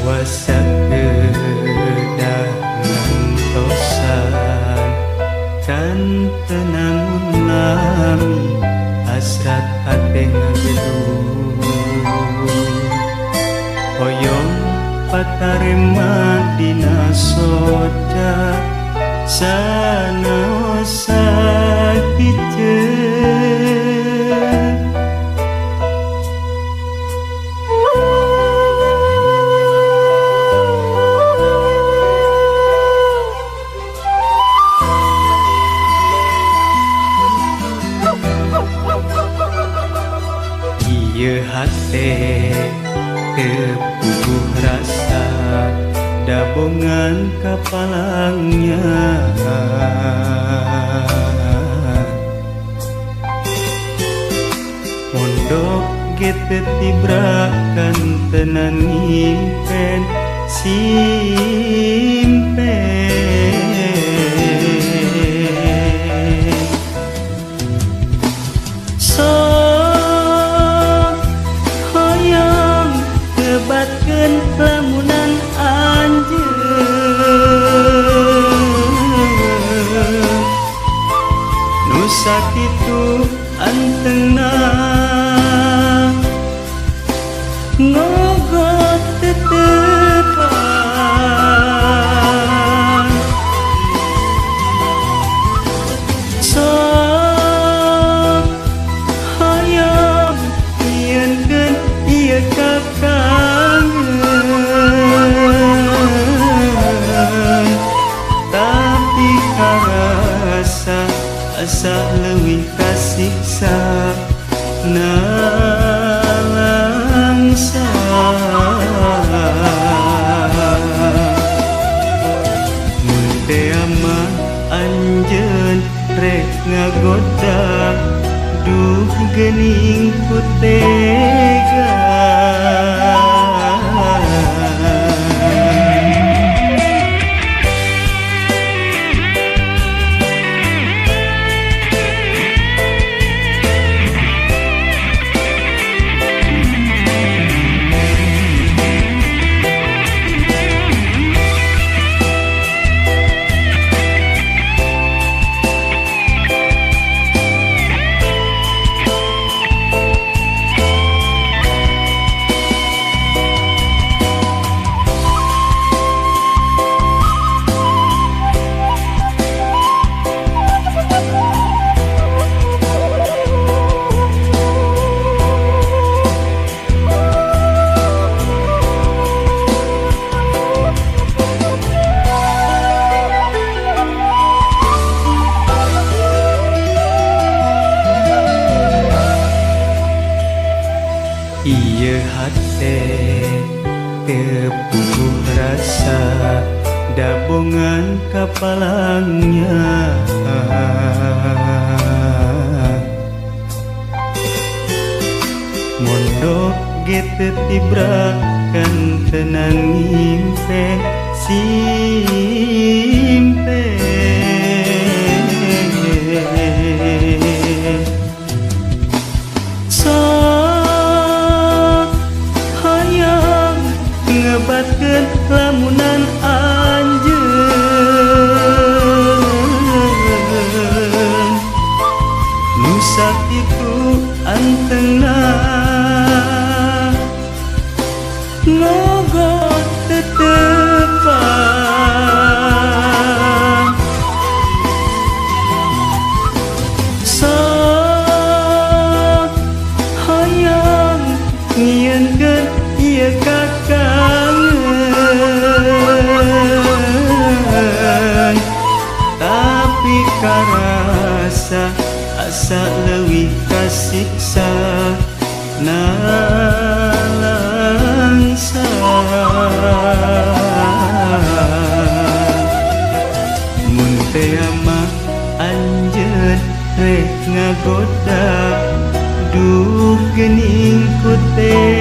puasa kedalantosan kan tenang lami hasrat hati ngagedung hoyong patarema dina soca sanosa hijau ieu hate tepuguh rasa dabongan kapalangnya mondok gitu tibrakan tenan ngimpen simpen sok hoyong kebatkeun lamunan anjeun nu sakitu antengna ngogot tetepan sok hoyong nyieunkeun ieu kakangeun tapi karasa asa leuwih kasiksa nalangsa mun teu mah anjeun rek ngagoda duh geuning ku tega ieu hate tepuguh rasa dabongan kapalangnya mondok gitu tibrakan tenang ngimpen simpen sok hoyong ngebatkeun lamunan anjeun nu sakitu antengna ngogot tetepan sok hoyong nyieunkeun ieu kakangeun tapi karasa asa leuwih kasiksa nalangsa mun teu mah anjeun rek ngagoda duh geuning ku teh